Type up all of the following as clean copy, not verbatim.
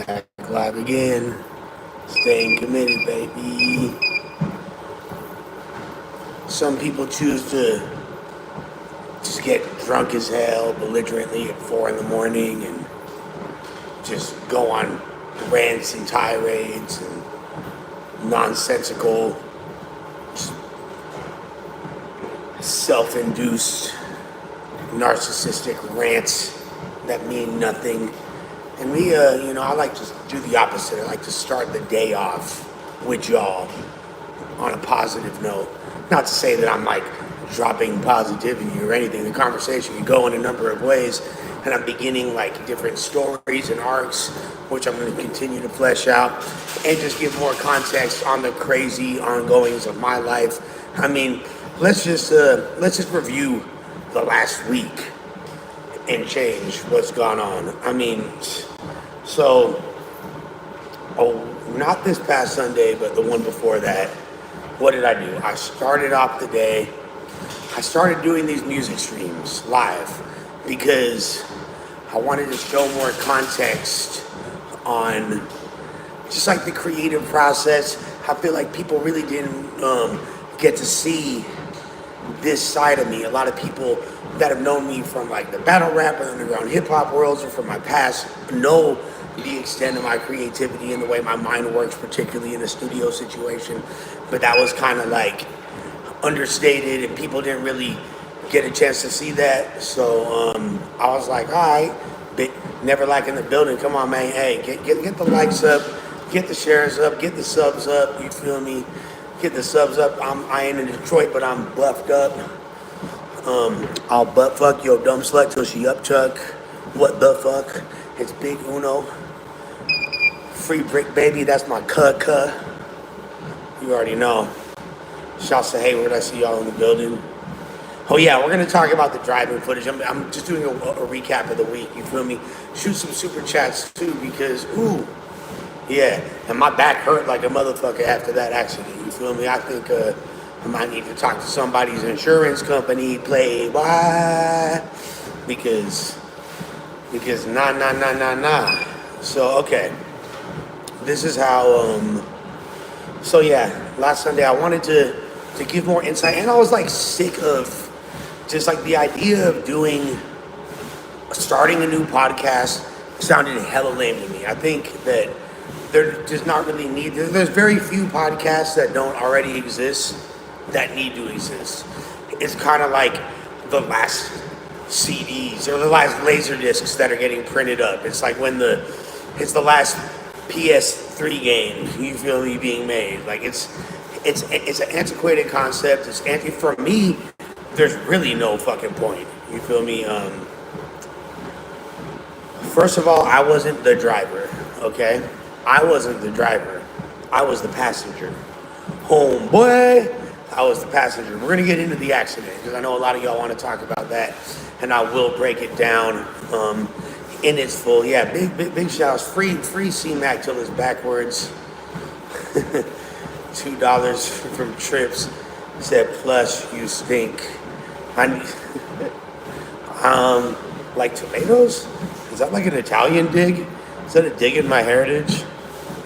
Back live again. Staying committed, baby. Some people choose to just get drunk as hell, belligerently at 4 in the morning, and just go on rants and tirades and nonsensical, self-induced, narcissistic rants that mean nothing. And me, I like to do the opposite. I like to start the day off with y'all on a positive note. Not to say that I'm like dropping positivity or anything. The conversation can go in a number of ways, and I'm beginning like different stories and arcs, which I'm going to continue to flesh out and just give more context on the crazy ongoings of my life. I mean, let's just review the last week and change what's gone on. I mean, not this past Sunday, but the one before that. What did I do? I started off the day. I started doing these music streams live because I wanted to show more context on just like the creative process. I feel like people really didn't get to see this side of me. A lot of people that have known me from like the battle rap or underground hip hop worlds or from my past know the extent of my creativity and the way my mind works, particularly in a studio situation. But that was kind of like understated, and people didn't really get a chance to see that. So I was like, all right, but never like in the building. Come on, man. Hey, get the likes up, get the shares up, get the subs up. You feel me? Get the subs up. I ain't in Detroit, but I'm buffed up. I'll butt fuck your dumb slut till she upchuck. What the fuck? It's Big Uno. Free brick baby, that's my cut. You already know. Shouts to Hayward, I see y'all in the building. Oh yeah, we're gonna talk about the driving footage. I'm just doing a recap of the week, you feel me? Shoot some super chats too, because yeah, and my back hurt like a motherfucker after that accident, you feel me? I think I might need to talk to somebody's insurance company, play why? Because nah. So okay. This is how so yeah, last Sunday I wanted to give more insight, and I was like sick of just like the idea of starting a new podcast sounded hella lame to me. I think that there does not really there's very few podcasts that don't already exist that need to exist. It's kind of like the last CDs or the last laser discs that are getting printed up. It's like when it's the last PS3 game, you feel me, being made. Like it's an antiquated concept. For me, there's really no fucking point. You feel me? First of all, I wasn't the driver, okay? I wasn't the driver. I was the passenger. Homeboy, I was the passenger. We're gonna get into the accident because I know a lot of y'all want to talk about that, and I will break it down in its full. Yeah, big shouts. Free C-Mac till it's backwards. $2 from Trips said, plus you stink. Like tomatoes? Is that like an Italian dig? Is that a dig in my heritage?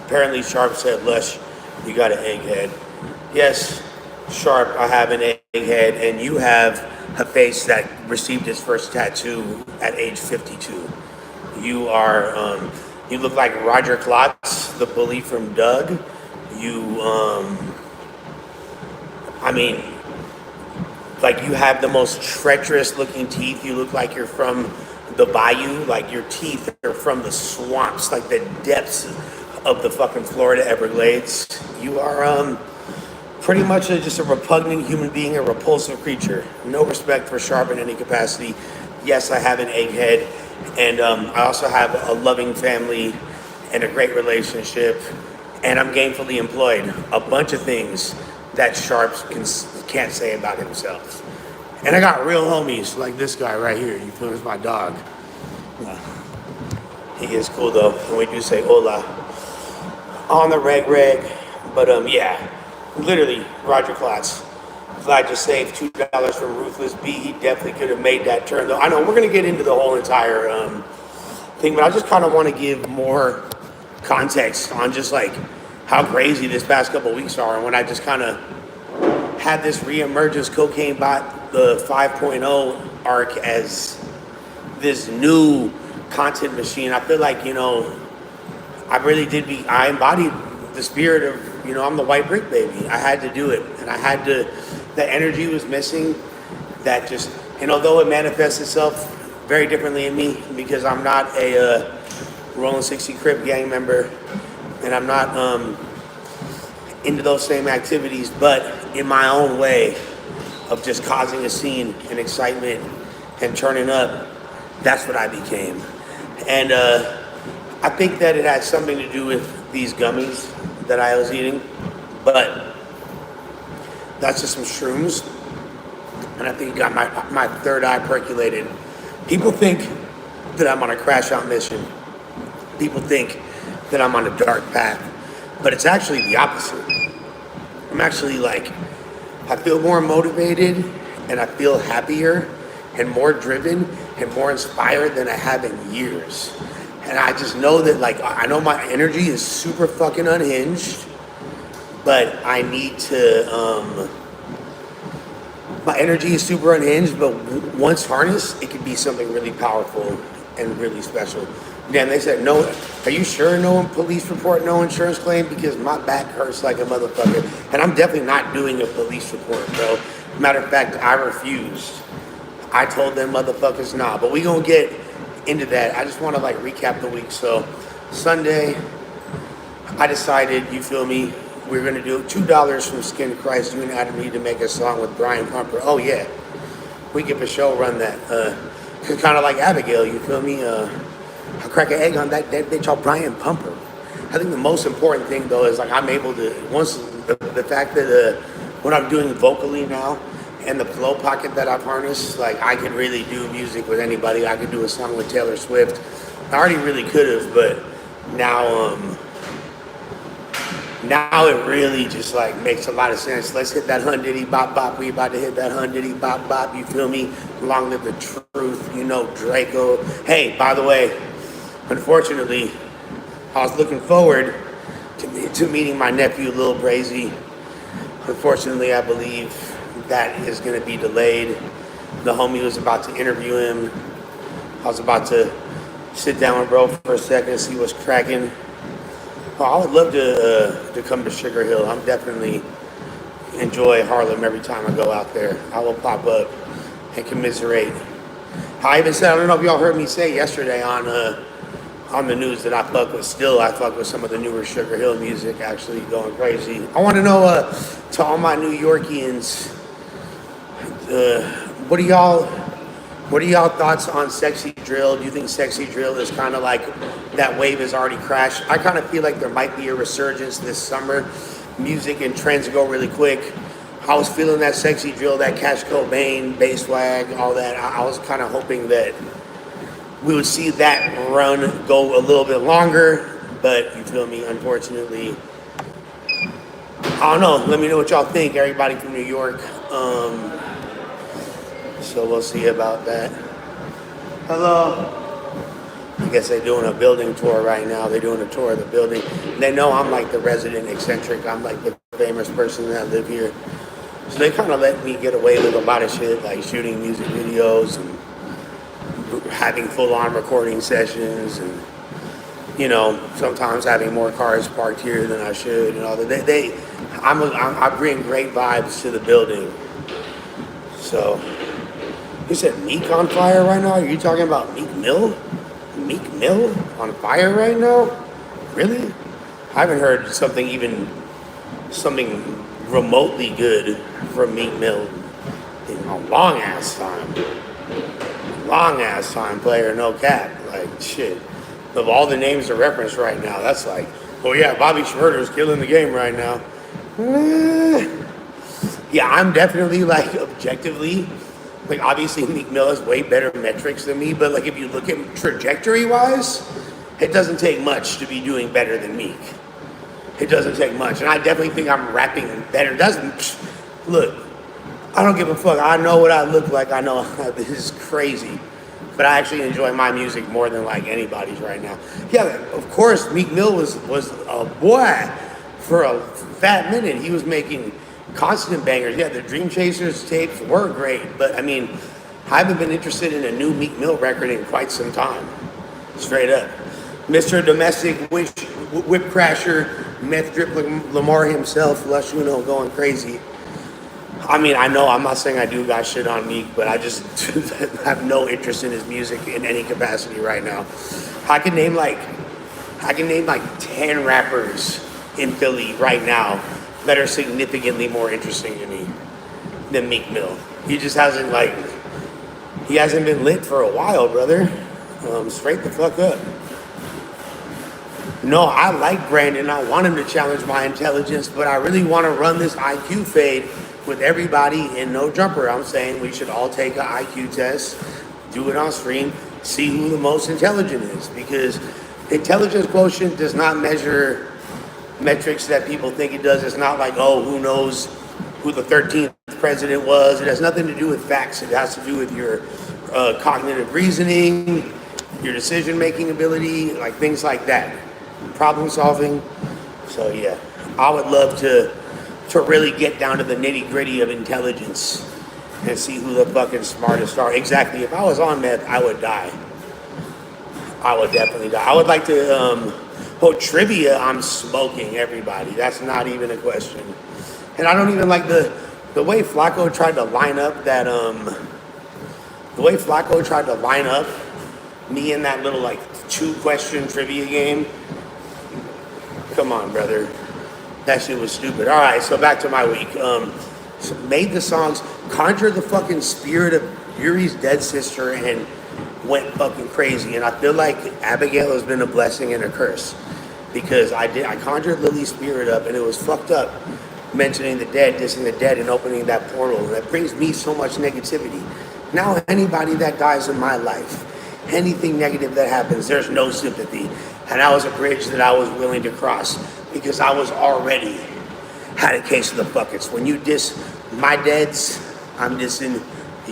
Apparently Sharp said, Lush, you got an egghead. Yes, Sharp, I have an egghead, and you have a face that received its first tattoo at age 52. You are, you look like Roger Klotz, the bully from Doug. You, like you have the most treacherous looking teeth. You look like you're from the bayou, like your teeth are from the swamps, like the depths of the fucking Florida Everglades. You are, pretty much just a repugnant human being, a repulsive creature. No respect for Sharp in any capacity. Yes, I have an egghead. And I also have a loving family and a great relationship, and I'm gainfully employed. A bunch of things that Sharp can't say about himself. And I got real homies like this guy right here. You feel me? It's my dog. He is cool though, and we do say hola on the reg. But yeah, literally Roger Klotz. Glad you saved $2 from Ruthless B. He definitely could have made that turn though. I know we're gonna get into the whole entire thing, but I just kind of want to give more context on just like how crazy this past couple weeks are, and when I just kind of had this reemergence cocaine bot the 5.0 arc as this new content machine. I feel like, I embodied the spirit of, I'm the white brick baby. I had to do it, and the energy was missing. That just, and although it manifests itself very differently in me because I'm not a Rolling 60 Crip gang member, and I'm not into those same activities, but in my own way of just causing a scene and excitement and turning up, that's what I became. And I think that it had something to do with these gummies that I was eating, but that's just some shrooms, and I think it got my third eye percolated. People think that I'm on a crash out mission. People think that I'm on a dark path, but it's actually the opposite. I'm actually I feel more motivated, and I feel happier and more driven and more inspired than I have in years. And I just know that I know my energy is super fucking unhinged, but I need to, my energy is super unhinged, but once harnessed, it can be something really powerful and really special. Then they said, no, are you sure no police report, no insurance claim? Because my back hurts like a motherfucker. And I'm definitely not doing a police report, bro. Matter of fact, I refused. I told them motherfuckers nah, but we gonna get into that. I just wanna recap the week. So Sunday, I decided, you feel me, we're gonna do $2 from Skin Christ. You and Adam need to make a song with Brian Pumper. Oh yeah, we can for sure run that. Kind of like Abigail, you feel me? I crack an egg on that bitch called Brian Pumper. I think the most important thing though is I'm able to, once the fact that what I'm doing vocally now and the flow pocket that I've harnessed, I can really do music with anybody. I could do a song with Taylor Swift. I already really could have, but now it really just makes a lot of sense. Let's hit that hun diddy bop bop. We about to hit that hun diddy bop bop. You feel me? Long live the truth. Draco. Hey, by the way, unfortunately, I was looking forward to meeting my nephew, Lil Brazy. Unfortunately, I believe that is going to be delayed. The homie was about to interview him. I was about to sit down with bro for a second, see what's cracking. Oh, I would love to come to Sugar Hill. I'm definitely enjoy Harlem every time I go out there. I will pop up and commiserate. I even said, I don't know if y'all heard me say yesterday on the news that I fuck with some of the newer Sugar Hill music, actually going crazy. I want to know, to all my New Yorkians, what are y'all thoughts on Sexy Drill? Do you think Sexy Drill is kind of that wave has already crashed? I kind of feel like there might be a resurgence this summer. Music and trends go really quick. I was feeling that Sexy Drill, that Cash Cobain, bass swag, all that. I was kind of hoping that we would see that run go a little bit longer, but you feel me, unfortunately. I don't know. Let me know what y'all think, everybody from New York. So we'll see about that. Hello. I guess they're doing a building tour right now. They're doing a tour of the building. They know I'm the resident eccentric. I'm the famous person that live here. So they kind of let me get away with a lot of shit, like shooting music videos and having full-on recording sessions, and sometimes having more cars parked here than I should, and all that. I bring great vibes to the building. So. You said Meek on fire right now? Are you talking about Meek Mill? Meek Mill on fire right now? Really? I haven't heard something remotely good from Meek Mill in a long ass time, player, no cap. Shit. Of all the names to reference right now, that's oh yeah, Bobby Schmurder's killing the game right now. Yeah, I'm definitely objectively. Obviously, Meek Mill has way better metrics than me, but if you look at trajectory-wise, it doesn't take much to be doing better than Meek. It doesn't take much, and I definitely think I'm rapping better. Look, I don't give a fuck. I know what I look like. I know this is crazy, but I actually enjoy my music more than like anybody's right now. Yeah, of course, Meek Mill was a boy for a fat minute. He was making constant bangers. Yeah, the Dream Chasers tapes were great, but I mean, I haven't been interested in a new Meek Mill record in quite some time. Straight up. Mr. Domestic Whip Crasher, Meth Drip Lamar himself, Lush One going crazy. I mean, I know I'm not saying I do got shit on Meek, but I just have no interest in his music in any capacity right now. I can name like 10 rappers in Philly right now that are significantly more interesting to me than Meek Mill. He just hasn't been lit for a while, brother. Straight the fuck up. No, I like Brandon. I want him to challenge my intelligence, but I really want to run this IQ fade with everybody in No Jumper. I'm saying we should all take an IQ test, do it on stream, see who the most intelligent is, because intelligence quotient does not measure metrics that people think it does. It's not like, oh, who knows who the 13th president was. It has nothing to do with facts. It has to do with your cognitive reasoning, your decision-making ability, like things like that. Problem solving. So yeah, I would love to really get down to the nitty-gritty of intelligence and see who the fucking smartest are. Exactly. If I was on meth, I would die. I would definitely die. I would like to trivia. I'm smoking everybody. That's not even a question. And I don't even like the way Flacco tried to line up that me in that little like 2-question trivia game. Come on, brother. That shit was stupid. All right, so back to my week. Made the songs, conjured the fucking spirit of Yuri's dead sister, and went fucking crazy. And I feel like Abigail has been a blessing and a curse, because I conjured Lily's spirit up, and it was fucked up mentioning the dead, dissing the dead, and opening that portal. That brings me so much negativity. Now anybody that dies in my life, anything negative that happens, there's no sympathy. And that was a bridge that I was willing to cross, because I was already had a case of the buckets. When you diss my deads, I'm dissing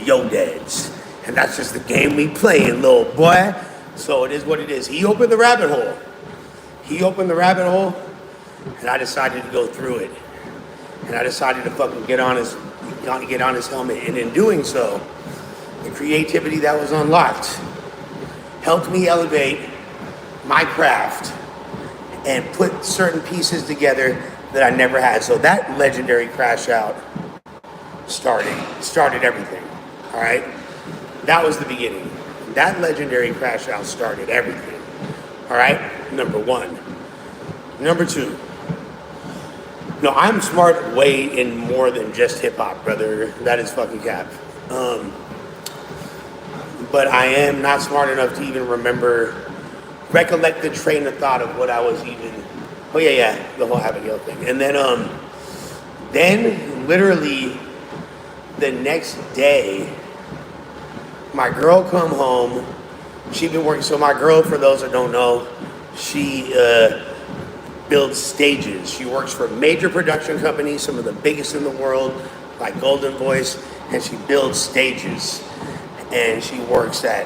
your deads. And that's just the game we playing, little boy. So it is what it is. He opened the rabbit hole. And I decided to go through it. And I decided to fucking get on his helmet. And in doing so, the creativity that was unlocked helped me elevate my craft and put certain pieces together that I never had. So that legendary crash out started everything. All right, that was the beginning. That legendary crash out started everything. All right, number one. Number two. No, I'm smart way in more than just hip hop, brother. That is fucking cap. But I am not smart enough to even recollect the train of thought of what I was even. Oh yeah, the whole Abigail thing. And then literally the next day, my girl come home. She'd been working. So my girl, for those that don't know, she builds stages. She works for major production companies, some of the biggest in the world, like Golden Voice, and she builds stages. And she works at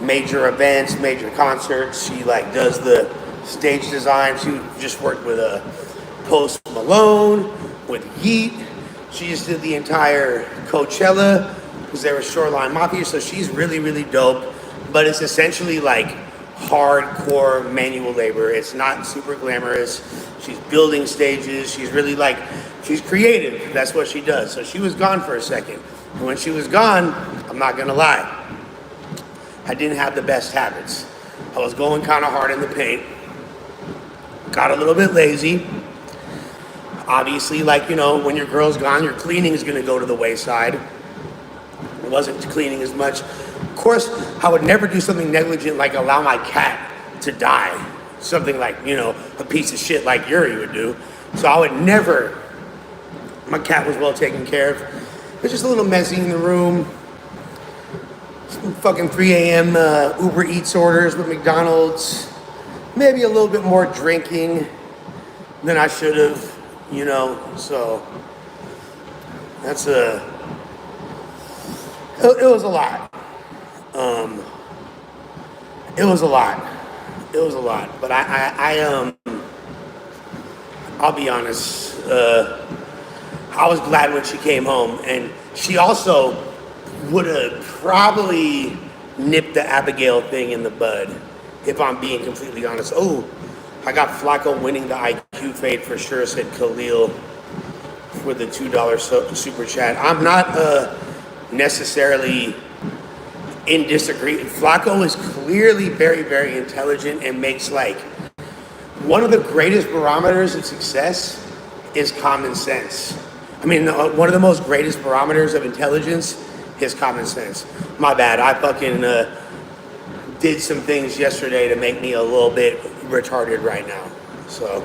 major events, major concerts. She like does the stage design. She just worked with Post Malone, with Yeet. She just did the entire Coachella, because there was Shoreline Mafia. So she's really, really dope. But it's essentially like hardcore manual labor. It's not super glamorous. She's building stages. She's really like, she's creative. That's what she does. So she was gone for a second. And when she was gone, I'm not gonna lie, I didn't have the best habits. I was going kind of hard in the paint. Got a little bit lazy. Obviously, like, you know, when your girl's gone, your cleaning is gonna go to the wayside. I wasn't cleaning as much. Of course, I would never do something negligent like allow my cat to die. Something like, you know, a piece of shit like Yuri would do. So I would never, my cat was well taken care of. It was just a little messy in the room. Some fucking 3 a.m. Uber Eats orders with McDonald's. Maybe a little bit more drinking than I should have, you know. So that's it was a lot. It was a lot. It was a lot. But I'll be honest. I was glad when she came home, and she also would have probably nipped the Abigail thing in the bud, if I'm being completely honest. Oh, I got Flacco winning the IQ fade for sure, said Khalil for the $2 super chat. I'm not necessarily in disagreement. Flacco is clearly very, very intelligent and makes like one of the greatest barometers of success is common sense. I mean, one of the most greatest barometers of intelligence is common sense. My bad. I fucking did some things yesterday to make me a little bit retarded right now. So,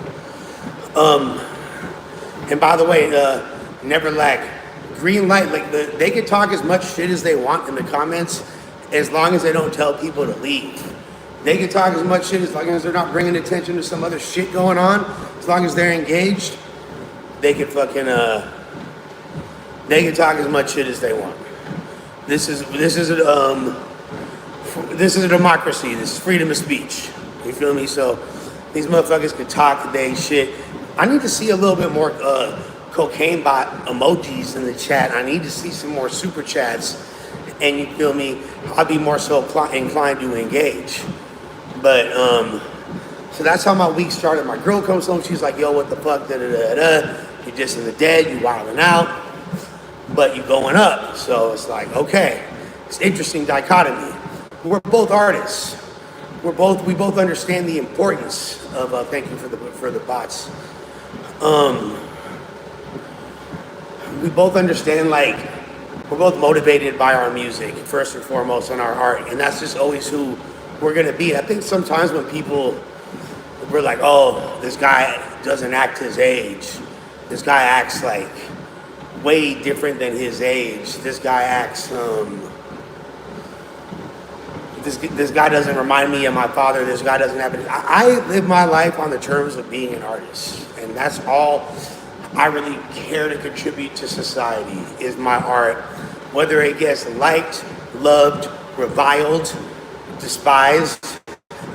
and by the way, never lack. Green light, like they can talk as much shit as they want in the comments as long as they don't tell people to leave. They can talk as much shit as long as they're not bringing attention to some other shit going on. As long as they're engaged, they can fucking they can talk as much shit as they want. This is a democracy. This is freedom of speech. You feel me? So these motherfuckers can talk they shit. I need to see a little bit more cocaine bot emojis in the chat. I need to see some more super chats. And you feel me? I'll be more so inclined to engage. But so that's how my week started. My girl comes home. She's like, "Yo, what the fuck? Da da da da. You're just in the dead. You wilding out, but you going up." So it's like, okay, it's interesting dichotomy. We're both artists. We both understand the importance of. Thank you for the bots. We both understand like we're both motivated by our music first and foremost and our art, and that's just always who we're gonna be. I think sometimes when people we're like, oh, this guy doesn't act his age. This guy acts like way different than his age. This guy acts this guy doesn't remind me of my father. This guy doesn't have any. I live my life on the terms of being an artist, and that's all I really care to contribute to society is my art. Whether it gets liked, loved, reviled, despised,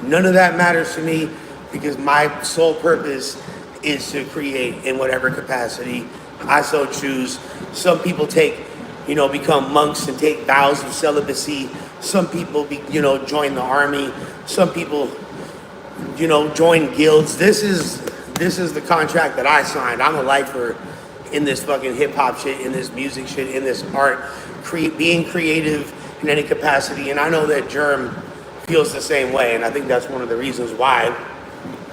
none of that matters to me because my sole purpose is to create in whatever capacity I so choose. Some people become monks and take vows of celibacy. Some people, join the army. Some people, join guilds. This is the contract that I signed. I'm a lifer in this fucking hip hop shit, in this music shit, in this art, being creative in any capacity. And I know that Germ feels the same way. And I think that's one of the reasons why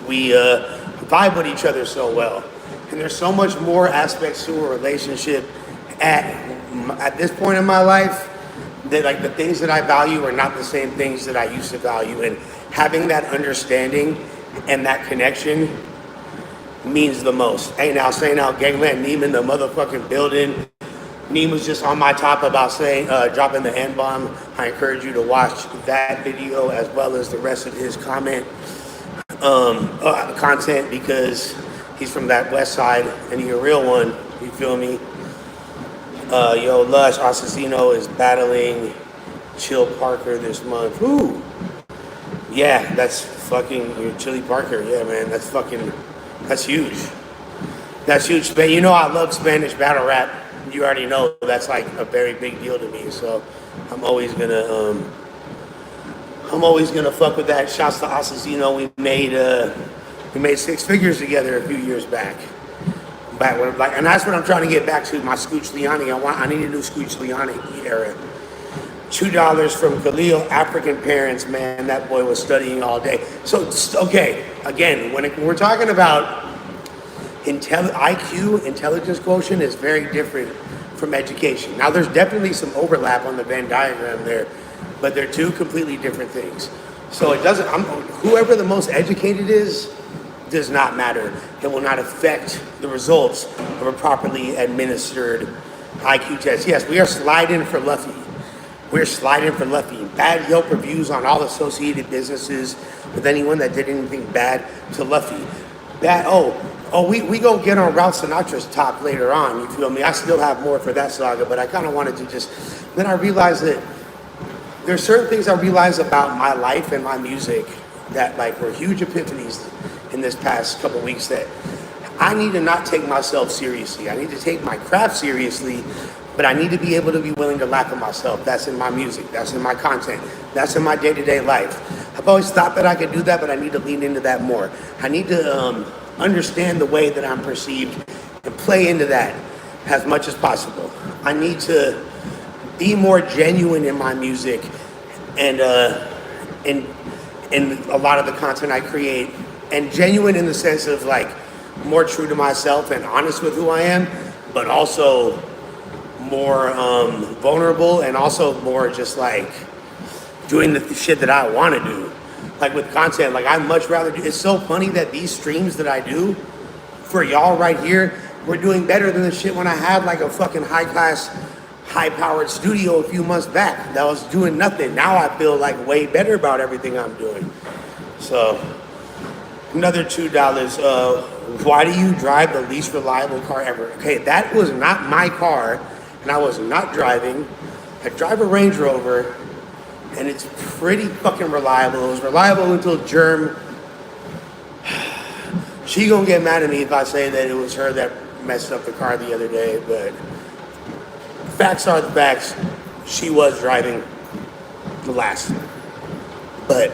we vibe with each other so well. And there's so much more aspects to a relationship at this point in my life that like the things that I value are not the same things that I used to value. And having that understanding and that connection means the most. Hey now, Gangland, Neem in the motherfucking building. Neem was just on my top about saying, dropping the N-bomb. I encourage you to watch that video as well as the rest of his content because he's from that west side and he's a real one. You feel me? Lush, Assassino is battling Chill Parker this month. Ooh. Yeah, that's fucking Chili Parker. Yeah, man, that's huge. That's huge. Man, I love Spanish battle rap. You already know that's like a very big deal to me. So I'm always gonna fuck with that. Shouts to Assassino. We made six figures together a few years back. And that's what I'm trying to get back to, my Scooch Liani. I need a new Scooch Liani era. $2 from Khalil, African parents, man, that boy was studying all day. So, okay, again, when we're talking about IQ, intelligence quotient is very different from education. Now, there's definitely some overlap on the Venn diagram there, but they're two completely different things. So whoever the most educated is, does not matter. It will not affect the results of a properly administered IQ test. Yes, we are sliding for Luffy. We're sliding for Luffy. Bad Yelp reviews on all associated businesses with anyone that did anything bad to Luffy. We go get on Ralph Sinatra's top later on, you feel me? I still have more for that saga, but I kind of wanted to then I realized that there's certain things I realized about my life and my music that like were huge epiphanies in this past couple weeks, that I need to not take myself seriously. I need to take my craft seriously, but I need to be able to be willing to laugh at myself. That's in my music. That's in my content. That's in my day-to-day life. I've always thought that I could do that, but I need to lean into that more. I need to understand the way that I'm perceived and play into that as much as possible. I need to be more genuine in my music and in a lot of the content I create, and genuine in the sense of like more true to myself and honest with who I am, but also more vulnerable, and also more just like doing the shit that I want to do. Like with content, like I'd much rather do. It's so funny that these streams that I do for y'all right here, we're doing better than the shit when I had like a fucking high class, high powered studio a few months back that was doing nothing. Now I feel like way better about everything I'm doing. So another $2. Why do you drive the least reliable car ever? Okay, that was not my car, and I was not driving. I drive a Range Rover, and it's pretty fucking reliable. It was reliable until Germ. She gonna get mad at me if I say that it was her that messed up the car the other day, but facts are the facts. She was driving the last. But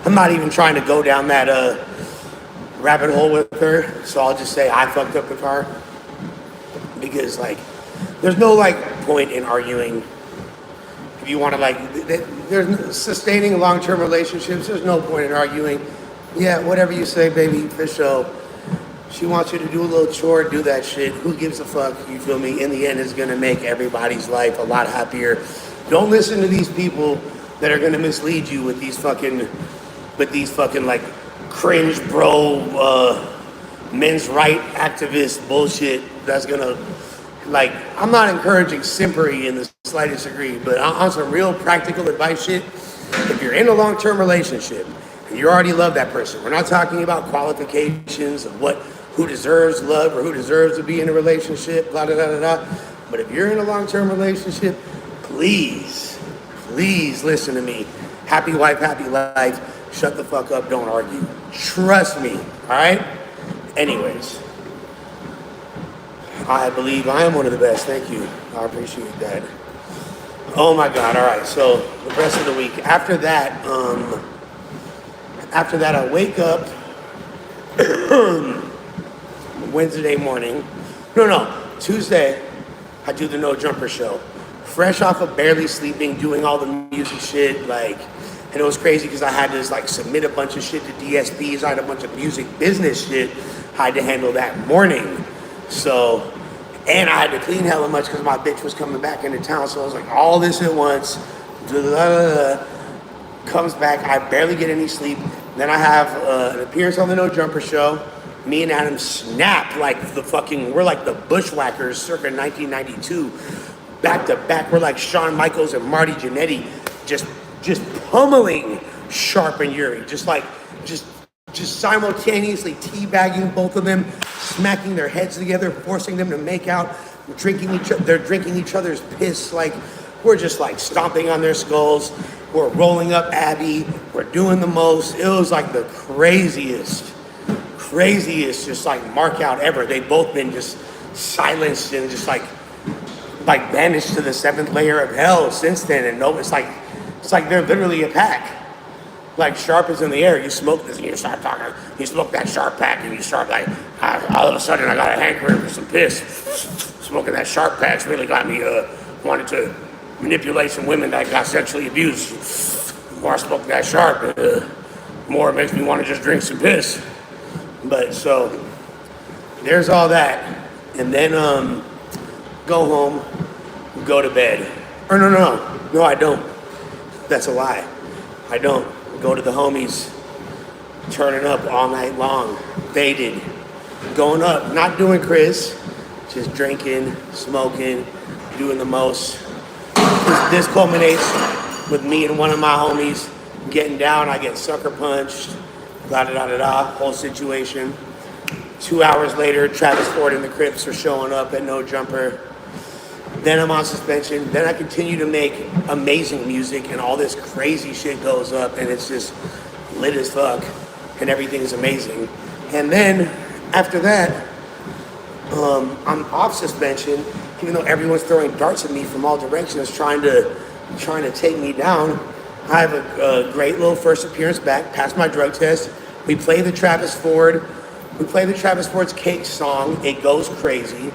I'm not even trying to go down that rabbit hole with her, so I'll just say I fucked up the car. Because like, there's no like point in arguing. If you want to like, there's sustaining long-term relationships, there's no point in arguing. Yeah, whatever you say, baby, for sure. She wants you to do a little chore, do that shit. Who gives a fuck? You feel me? In the end, it's gonna make everybody's life a lot happier. Don't listen to these people that are gonna mislead you with these fucking like cringe bro, men's right activist bullshit. That's gonna, like, I'm not encouraging simpery in the slightest degree, but on some real practical advice shit, if you're in a long-term relationship and you already love that person, we're not talking about qualifications of who deserves love or who deserves to be in a relationship, blah, blah, blah, blah, blah. But if you're in a long-term relationship, please listen to me. Happy wife, happy life. Shut the fuck up, don't argue. Trust me, all right? Anyways, I believe I am one of the best. Thank you. I appreciate that. Oh my God, all right. So the rest of the week. After that, I wake up Wednesday morning. Tuesday, I do the No Jumper show. Fresh off of barely sleeping, doing all the music shit, like, and it was crazy because I had to like submit a bunch of shit to DSPs. I had a bunch of music business shit I had to handle that morning. So, and I had to clean hella much because my bitch was coming back into town. So I was like, all this at once. Comes back, I barely get any sleep. Then I have an appearance on the No Jumper show. Me and Adam snap like we're like the Bushwhackers circa 1992. Back to back, we're like Shawn Michaels and Marty Jannetty, just pummeling Sharp and Yuri, just simultaneously teabagging both of them, smacking their heads together, forcing them to make out, they're drinking each other's piss, like we're just like stomping on their skulls, we're rolling up Abby, we're doing the most. It was like the craziest just like mark out ever. They've both been just silenced and just like banished to the 7th layer of hell since then. And no, it's like they're literally a pack. Like Sharp is in the air. You smoke this and you start talking. You smoke that Sharp pack and you start like, all of a sudden I got a hankering for some piss. Smoking that Sharp pack's really got me wanted to manipulate some women that got sexually abused. The more I smoke that Sharp, the more it makes me want to just drink some piss. But so there's all that. And then go home, go to bed. Or no, I don't. That's a lie. I don't. Go to the homies, turning up all night long, faded, going up, not doing Chris, just drinking, smoking, doing the most. This culminates with me and one of my homies getting down. I get sucker punched, whole situation. 2 hours later, Travis Ford and the Crips are showing up at No Jumper. Then I'm on suspension. Then I continue to make amazing music, and all this crazy shit goes up, and it's just lit as fuck, and everything's amazing. And then after that, I'm off suspension, even though everyone's throwing darts at me from all directions, trying to take me down. I have a great little first appearance back, passed my drug test. We play the Travis Ford's Cake song. It goes crazy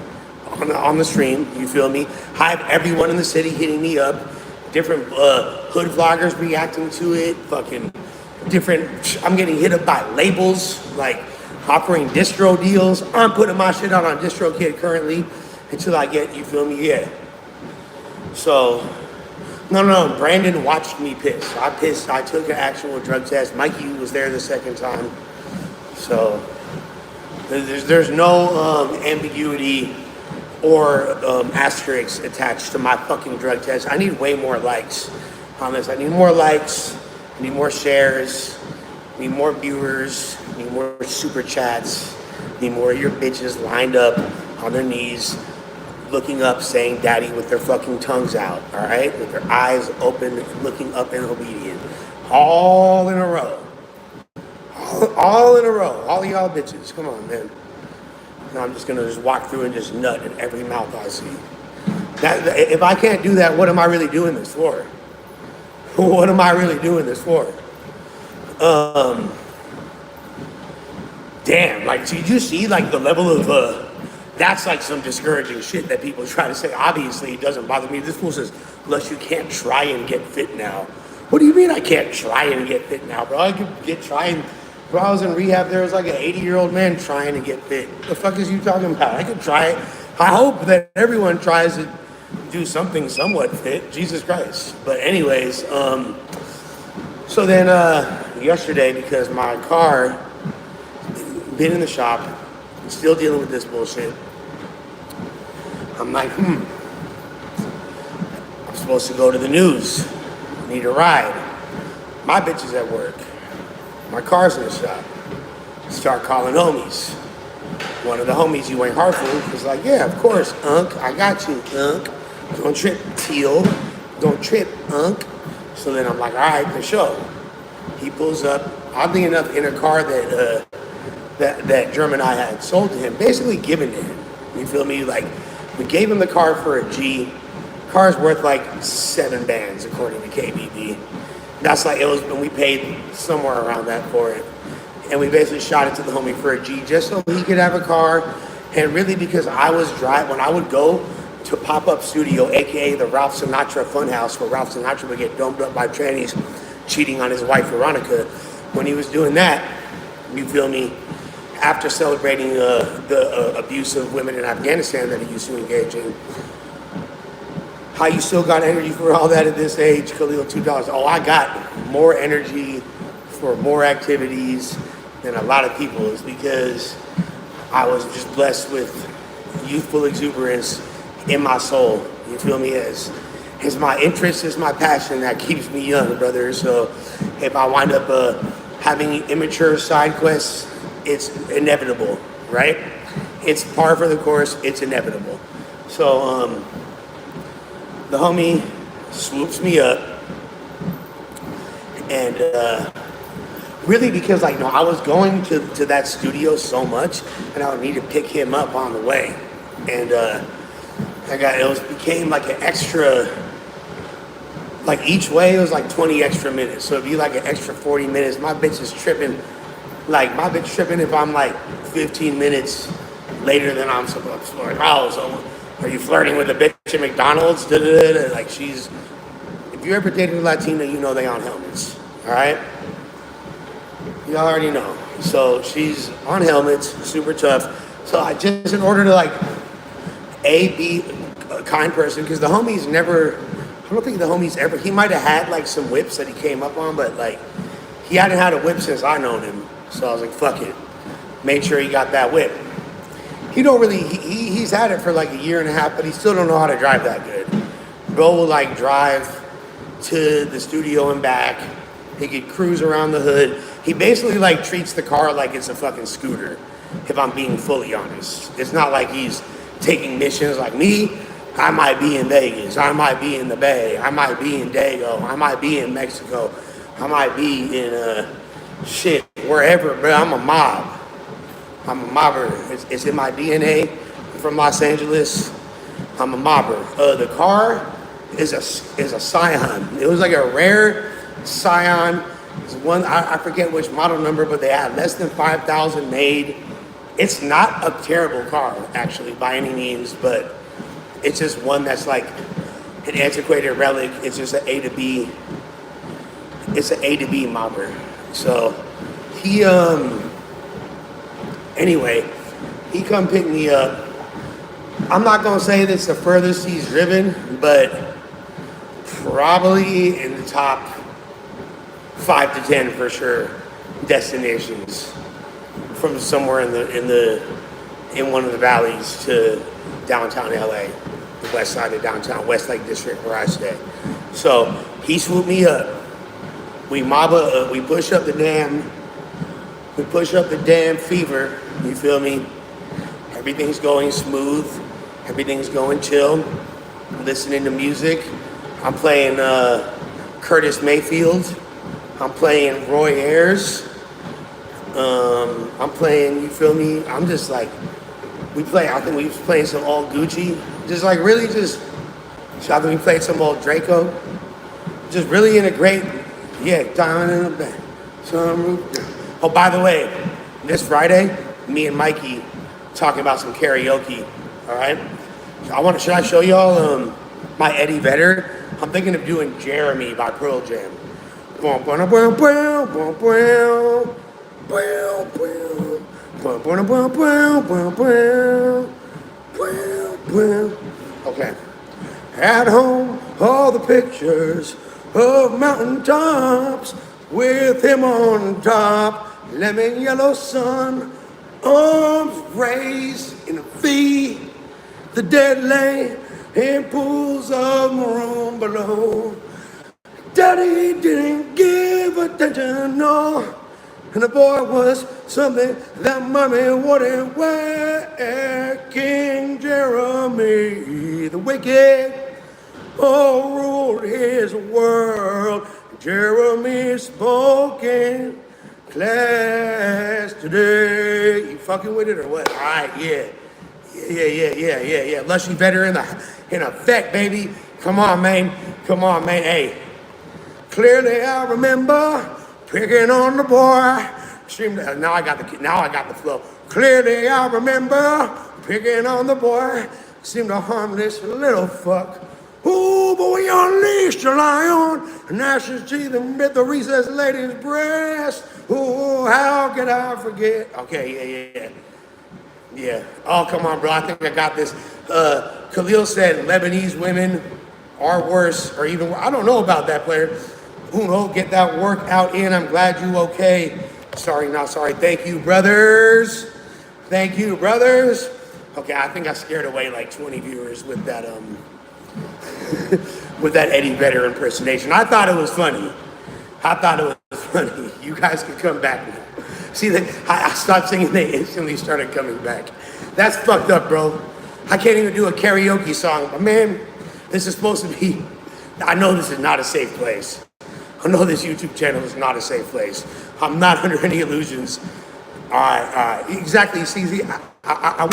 on the stream. You feel me? I have everyone in the city hitting me up. Different hood vloggers reacting to it. Fucking different. I'm getting hit up by labels like offering distro deals. I'm putting my shit on DistroKid currently until I get, you feel me? Yeah. So, no. Brandon watched me piss. I pissed. I took an actual drug test. Mikey was there the second time. So, there's no ambiguity or asterisks attached to my fucking drug test. I need way more likes on this. I need more likes. I need more shares. I need more viewers. I need more super chats. I need more of your bitches lined up on their knees, looking up, saying daddy with their fucking tongues out, all right? With their eyes open, looking up and obedient. All in a row. All in a row. All of y'all bitches. Come on, man. Now I'm just gonna walk through and just nut in every mouth I see. If I can't do that, what am I really doing this for? What am I really doing this for? Damn, like, did you see like the level of that's like some discouraging shit that people try to say. Obviously, it doesn't bother me. This fool says, Lush, you can't try and get fit now. What do you mean I can't try and get fit now, bro? I could get trying. Bro, I was in rehab. There was like an 80-year-old man trying to get fit. The fuck is you talking about? I could try it. I hope that everyone tries to do something somewhat fit. Jesus Christ. But anyways, so then yesterday, because my car been in the shop, still dealing with this bullshit. I'm like, I'm supposed to go to the news. Need a ride. My bitch is at work. My car's in the shop. Start calling homies. One of the homies, you ain't Hartford, is like, yeah, of course, Unc. I got you, Unc. Don't trip, Teal. Don't trip, Unc. So then I'm like, all right, for sure. He pulls up, oddly enough, in a car that German I had sold to him, basically given to him. You feel me? Like, we gave him the car for a G. Car's worth like 7 bands, according to KBB. That's like, it was, and we paid somewhere around that for it. And we basically shot it to the homie for a G just so he could have a car. And really because I was driving, when I would go to Pop-Up Studio, AKA the Ralph Sinatra Funhouse, where Ralph Sinatra would get domed up by trannies cheating on his wife, Veronica. When he was doing that, you feel me, after celebrating the abuse of women in Afghanistan that he used to engage in, how you still got energy for all that at this age, Khalil $2? Oh, I got more energy for more activities than a lot of people. Is because I was just blessed with youthful exuberance in my soul. You feel me? As my interest is my passion that keeps me young, brother. So if I wind up having immature side quests, it's inevitable, right? It's par for the course. It's inevitable. So the homie swoops me up, and really because like, no, I was going to that studio so much, and I would need to pick him up on the way, and became like an extra, like each way it was like 20 extra minutes, so it'd be like an extra 40 minutes. My bitch is tripping, if I'm like 15 minutes later than I'm supposed to. Like, oh, so are you flirting with a bitch at McDonald's? Da-da-da-da. Like, she's, if you ever dated a Latina, you know they on helmets, all right? You already know. So she's on helmets, super tough. So I just, in order to like, be a kind person, because the homie's never, I don't think the homie's ever, he might have had like some whips that he came up on, but like, he hadn't had a whip since I known him. So I was like, fuck it. Made sure he got that whip. He don't really, he's had it for like a year and a half, but he still don't know how to drive that good. Bro will like drive to the studio and back. He could cruise around the hood. He basically like treats the car like it's a fucking scooter, if I'm being fully honest. It's not like he's taking missions like me. I might be in Vegas. I might be in the Bay. I might be in Dago. I might be in Mexico. I might be in shit, wherever, bro. I'm a mob. I'm a mobber. It's in my DNA. I'm from Los Angeles. I'm a mobber. The car is a Scion. It was like a rare Scion. It's one, I forget which model number, but they had less than 5,000 made. It's not a terrible car, actually, by any means, but it's just one that's like an antiquated relic. It's just an A to B. It's an A to B mobber. So he, anyway, he come pick me up. I'm not gonna say this the furthest he's driven, but probably in the top 5 to 10 for sure destinations from somewhere in one of the valleys to downtown LA, the west side of downtown, West Lake District where I stay. So he swooped me up. We push up the damn fever. You feel me? Everything's going smooth. Everything's going chill. I'm listening to music. I'm playing Curtis Mayfield. I'm playing Roy Ayers. I'm playing, you feel me? I'm just like, I think we was playing some old Gucci. Just like really just, I think we played some old Draco. Just really in a great, diamond in the back. Oh, by the way, this Friday, me and Mikey talking about some karaoke, all right? Should I show y'all my Eddie Vedder? I'm thinking of doing Jeremy by Pearl Jam. Okay. At home, all the pictures of mountaintops with him on top. Lemon yellow sun, arms raised in a V. The dead lay in pools of maroon below. Daddy didn't give attention, no. And the boy was something that mommy wouldn't wear. King Jeremy the wicked, ruled his world. Jeremy spoke in class today. You fucking with it or what? All right, yeah. Lush Better in effect, baby. Come on, man. Hey, clearly I remember picking on the boy. Now I got the flow. Clearly I remember picking on the boy. Seemed a harmless little fuck. Ooh, but we unleashed a lion, and ashes teeth and bit the recessed lady's breast. Ooh, how could I forget? Okay, yeah. Oh, come on, bro. I think I got this. Khalil said Lebanese women are worse, or even I don't know about that player. Uno, get that workout in. I'm glad you okay. Sorry, not sorry. Thank you, brothers. Okay, I think I scared away like 20 viewers with that with that Eddie Vedder impersonation. I thought it was funny. You guys can come back now. See, I stopped singing, they instantly started coming back. That's fucked up, bro. I can't even do a karaoke song. But man, this is supposed to be, I know this is not a safe place. I know this YouTube channel is not a safe place. I'm not under any illusions. All right. Exactly. See, I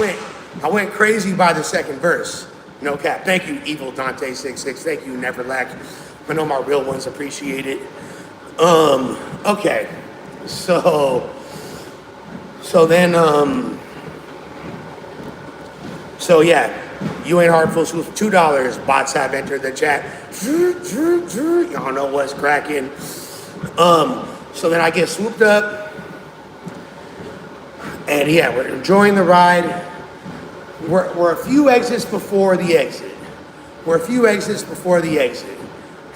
went crazy by the second verse. No cap. Thank you, Evil Dante66. Thank you, Neverlack. I know my real ones appreciate it. Okay. So yeah, you ain't hard full school for $2. Bots have entered the chat. Y'all know what's cracking. So then I get swooped up, and yeah, we're enjoying the ride. We're a few exits before the exit.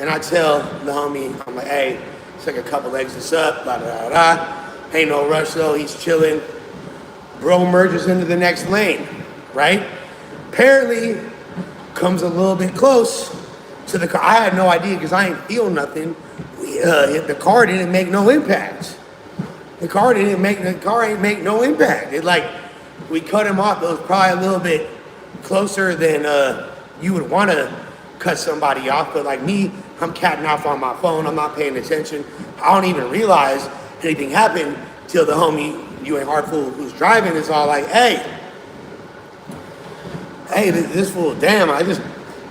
And I tell the homie, I'm like, hey, it's like a couple exits up, blah, blah, blah. Ain't no rush though, he's chilling. Bro merges into the next lane, right? Apparently, comes a little bit close to the car. I had no idea because I ain't feel nothing. The car didn't make no impact. The car ain't make no impact. It like, we cut him off, it was probably a little bit closer than you would want to cut somebody off, but like me, I'm catting off on my phone. I'm not paying attention. I don't even realize anything happened till the homie, you ain't hard fool, who's driving is all like, hey, this fool, damn, I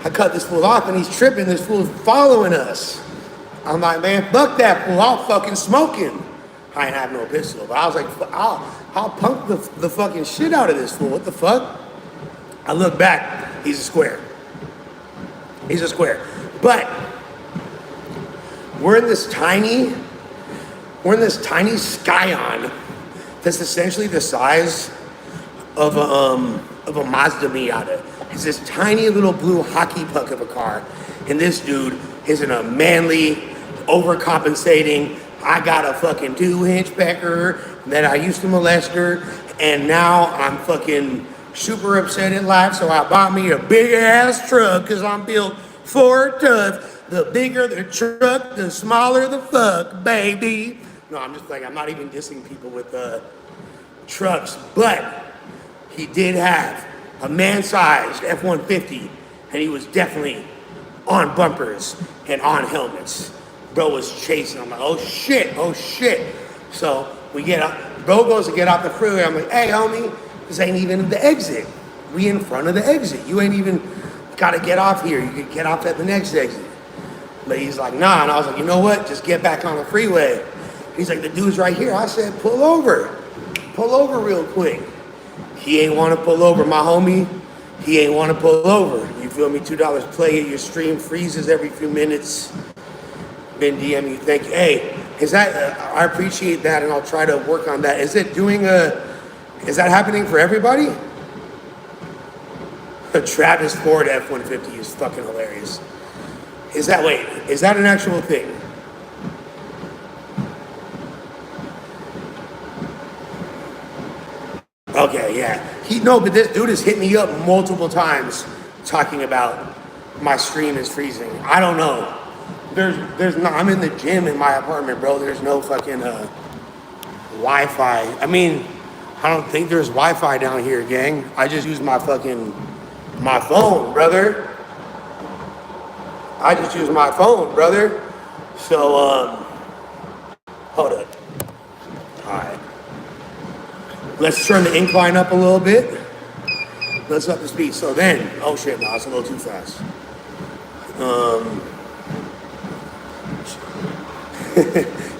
cut this fool off and he's tripping. This fool's following us. I'm like, man, fuck that fool. I'll fucking smoke him. I ain't have no pistol, but I was like, I'll punk the fucking shit out of this fool. What the fuck? I look back, he's a square. He's a square. But we're in this tiny Scion that's essentially the size of a Mazda Miata. It's this tiny little blue hockey puck of a car. And this dude is in a manly, overcompensating, I got a fucking 2-inch pecker that I used to molest her, and now I'm fucking super upset at life, so I bought me a big ass truck because I'm built for tough. The bigger the truck, the smaller the fuck, baby. No, I'm just like, I'm not even dissing people with trucks, but he did have a man-sized F-150, and he was definitely on bumpers and on helmets. Bro was chasing. I'm like, oh shit. So we get up. Bro goes to get off the freeway. I'm like, hey, homie, this ain't even the exit. We in front of the exit. You ain't even got to get off here. You can get off at the next exit. But he's like, nah. And I was like, you know what? Just get back on the freeway. He's like, the dude's right here. I said, pull over. Pull over real quick. He ain't want to pull over, my homie. He ain't want to pull over. You feel me? $2 play it. Your stream freezes every few minutes. Been DM you, thank you. Hey, is that, I appreciate that and I'll try to work on that. Is that happening for everybody? The Travis Ford F-150 is fucking hilarious. Is that an actual thing? Okay, yeah. But this dude has hit me up multiple times talking about my stream is freezing. I don't know. There's no, I'm in the gym in my apartment, bro. There's no fucking Wi-Fi. I mean, I don't think there's Wi-Fi down here, gang. I just use my phone, brother. So, hold up. All right. Let's turn the incline up a little bit. Let's up the speed. So then, oh shit, no, it's a little too fast.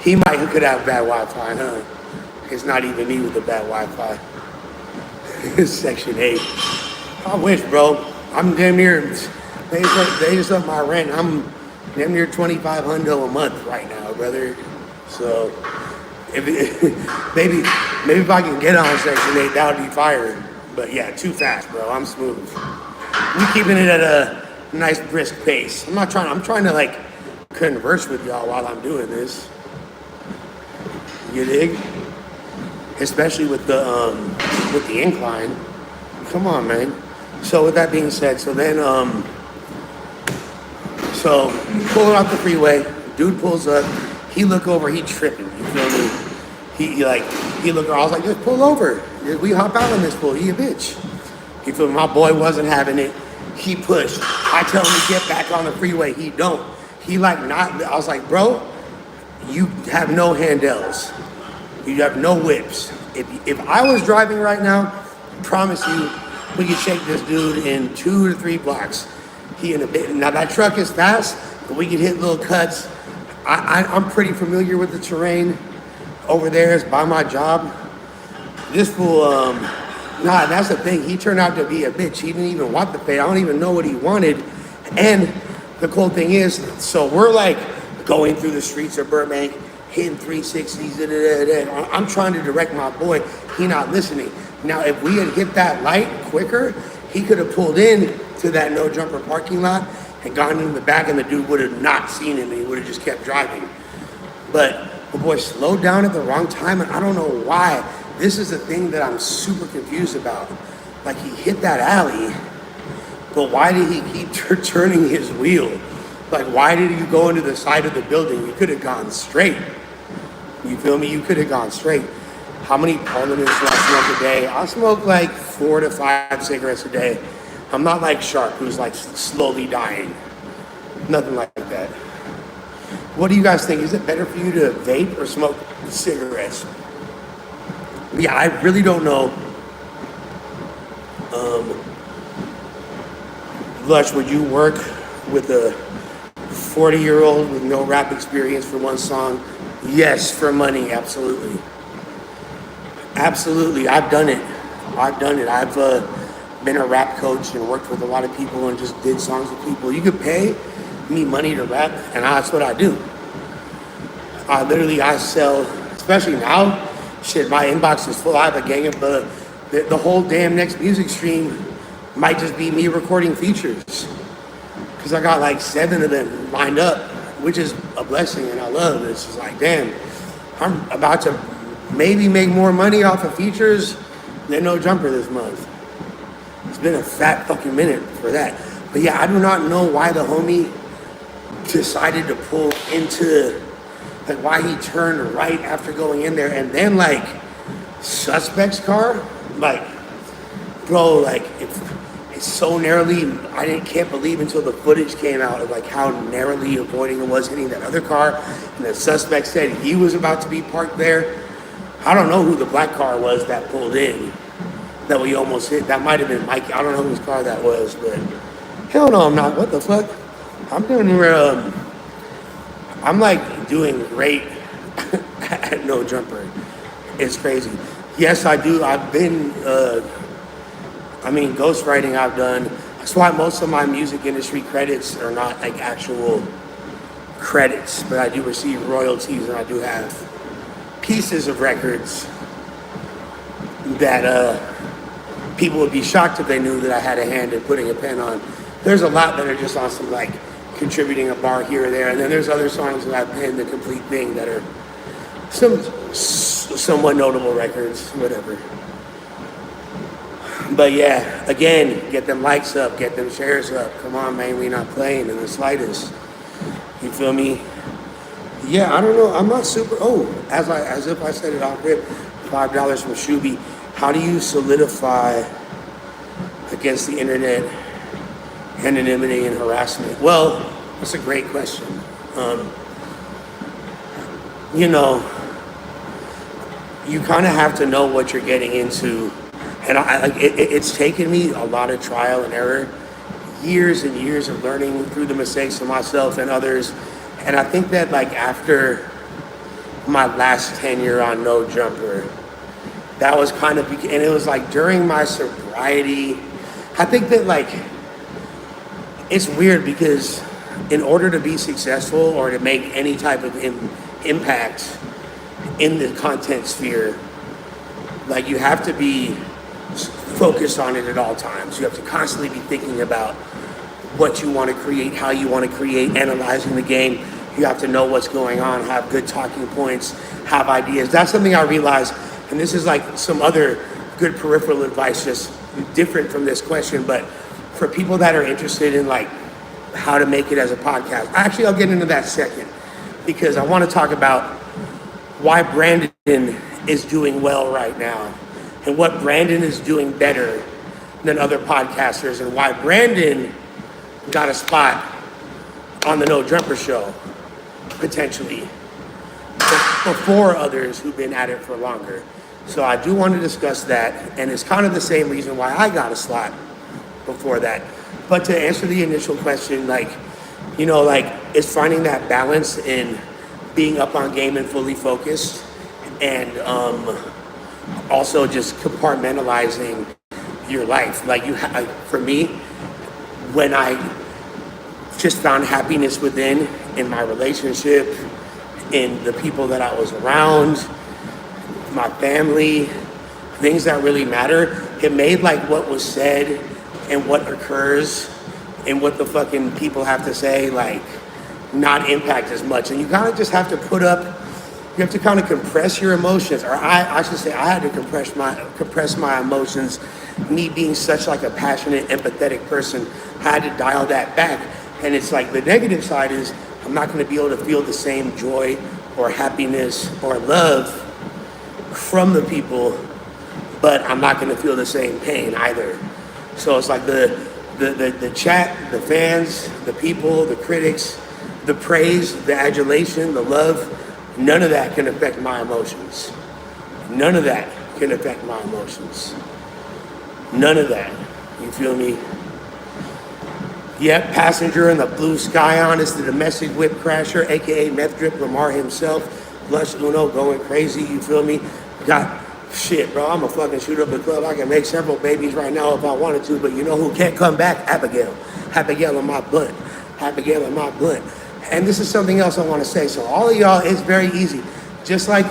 He could have bad Wi-Fi, huh? It's not even me with the bad Wi-Fi. Section 8. I wish, bro. I'm damn near, they just up my rent. I'm damn near $2,500 a month right now, brother. So, maybe if I can get on Section 8, that would be fire. But yeah, too fast, bro. I'm smooth. We keeping it at a nice brisk pace. I'm trying to like converse with y'all while I'm doing this. You dig? Especially with the incline. Come on, man. So with that being said, so pulling off the freeway, dude pulls up, he look over, he tripping, you feel me? He look over, I was like, just pull over. We hop out on this fool, he a bitch. You feel me? My boy wasn't having it. He pushed. I tell him to get back on the freeway, he don't. He I was like, bro, you have no handles. You have no whips. If I was driving right now, I promise you, we could shake this dude in 2 to 3 blocks. Now that truck is fast, but we could hit little cuts. I'm pretty familiar with the terrain over there. It's by my job. This fool, that's the thing. He turned out to be a bitch. He didn't even want the fade. I don't even know what he wanted. And the cool thing is, so we're like going through the streets of Burbank, hitting 360s. I'm trying to direct my boy. He not listening. Now, if we had hit that light quicker, he could have pulled in to that no jumper parking lot and gone in the back, and the dude would have not seen him, and he would have just kept driving. But the boy slowed down at the wrong time, and I don't know why. This is the thing that I'm super confused about. Like, he hit that alley, but why did he keep turning his wheel? Like, why did you go into the side of the building? You could have gone straight. You feel me? You could have gone straight. How many parliaments do I smoke a day? I smoke like 4 to 5 cigarettes a day. I'm not like Shark, who's like slowly dying. Nothing like that. What do you guys think? Is it better for you to vape or smoke cigarettes? Yeah, I really don't know. Lush, would you work with a 40-year-old with no rap experience for one song? Yes, for money, absolutely. Absolutely, I've done it. I've been a rap coach and worked with a lot of people and just did songs with people. You could pay me money to rap, and that's what I do. I sell, especially now, shit, my inbox is full. I have a gang of the whole damn next music stream might just be me recording features. Because I got like 7 of them lined up, which is a blessing and I love it. It's just like, damn, I'm about to maybe make more money off of features than No Jumper this month. It's been a fat fucking minute for that. But yeah, I do not know why the homie decided to pull into, like why he turned right after going in there and then like Suspect's car, like bro, like it's so narrowly, can't believe until the footage came out of like how narrowly avoiding it was hitting that other car, and the suspect said he was about to be parked there. I don't know who the black car was that pulled in that we almost hit. That might have been Mike. I don't know whose car that was, but hell no, I'm not. What the fuck? I'm like doing great at No Jumper. It's crazy. Yes, I do. I've been, ghostwriting I've done. That's why most of my music industry credits are not like actual credits, but I do receive royalties and I do have pieces of records that people would be shocked if they knew that I had a hand in putting a pen on. There's a lot that are just on some like contributing a bar here or there, and then there's other songs that I've penned the complete thing that are some somewhat notable records, whatever. But yeah, again, get them likes up, get them shares up. Come on, man, we not playing in the slightest. You feel me? Yeah, I don't know. I'm not super. Oh, as if I said it off rip. $5 from Shuby. How do you solidify against the internet anonymity and harassment? Well, that's a great question. You kind of have to know what you're getting into. And it's taken me a lot of trial and error, years and years of learning through the mistakes of myself and others. And I think that like after my last tenure on No Jumper, that was kind of, and it was like during my sobriety. I think that like, it's weird because in order to be successful or to make any type of impact in the content sphere, like you have to be focused on it at all times. You have to constantly be thinking about what you want to create, how you want to create, analyzing the game. You have to know what's going on, have good talking points, have ideas. That's something I realized, and this is like some other good peripheral advice, just different from this question, but for people that are interested in like how to make it as a podcast. Actually, I'll get into that second because I want to talk about why Brandon is doing well right now and what Brandon is doing better than other podcasters and why Brandon got a spot on the No Jumper show, potentially, before others who've been at it for longer. So I do want to discuss that, and it's kind of the same reason why I got a slot before that. But to answer the initial question, it's finding that balance in being up on game and fully focused, and also just compartmentalizing your life. For me, when I just found happiness within, in my relationship, in the people that I was around, my family, things that really matter, it made like what was said and what occurs and what the fucking people have to say, like, not impact as much. And you kind of just have to you have to kind of compress your emotions, or I should say I had to compress my emotions. Me being such like a passionate, empathetic person, I had to dial that back. And it's like the negative side is I'm not going to be able to feel the same joy or happiness or love from the people, but I'm not going to feel the same pain either. So it's like the The chat, the fans, the people, the critics, the praise, the adulation, the love, none of that can affect my emotions. None of that can affect my emotions. None of that. You feel me? Yep, passenger in the blue sky on is the domestic whip crasher, aka Meth Drip Lamar himself. Lush Uno going crazy, you feel me? Got shit, bro. I'm a fucking shoot up a club. I can make several babies right now if I wanted to, but you know who can't come back? Abigail. Abigail in my blunt. Abigail in my blunt. And this is something else I want to say. So all of y'all, it's very easy. Just like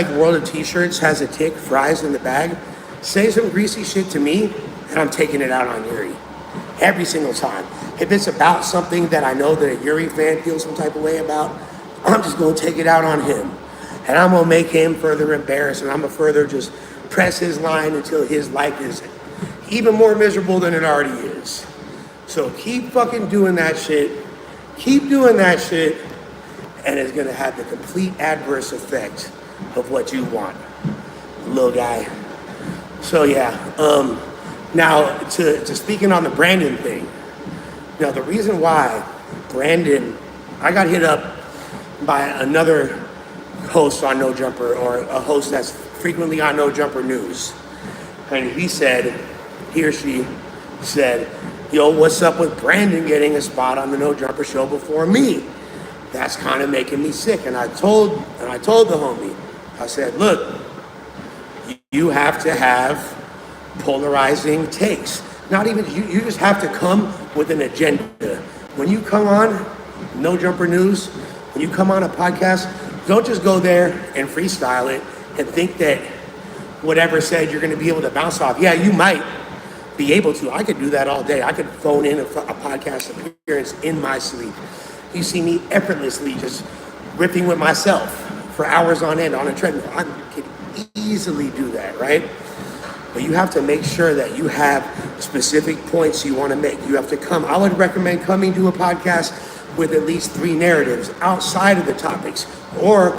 World of T-Shirts has a tick, fries in the bag. Say some greasy shit to me, and I'm taking it out on Yuri. Every single time. If it's about something that I know that a Yuri fan feels some type of way about, I'm just going to take it out on him. And I'm going to make him further embarrassed, and I'm going to further just press his line until his life is even more miserable than it already is. So keep fucking doing that shit. Keep doing that shit, and it's going to have the complete adverse effect of what you want, little guy. So yeah, now to speaking on the Brandon thing. Now the reason why Brandon, I got hit up by another host on No Jumper, or a host that's frequently on No Jumper News. And he or she said, yo, what's up with Brandon getting a spot on the No Jumper show before me? That's kind of making me sick. And I told the homie, I said, look, you have to have polarizing takes. Not even, you just have to come with an agenda. When you come on No Jumper News, when you come on a podcast, don't just go there and freestyle it and think that whatever said you're going to be able to bounce off. Yeah, you might be able to. I could do that all day. I could phone in a podcast appearance in my sleep. You see me effortlessly just ripping with myself for hours on end on a treadmill. I could easily do that, right? But you have to make sure that you have specific points you want to make. You have to come. I would recommend coming to a podcast with at least 3 narratives outside of the topics. Or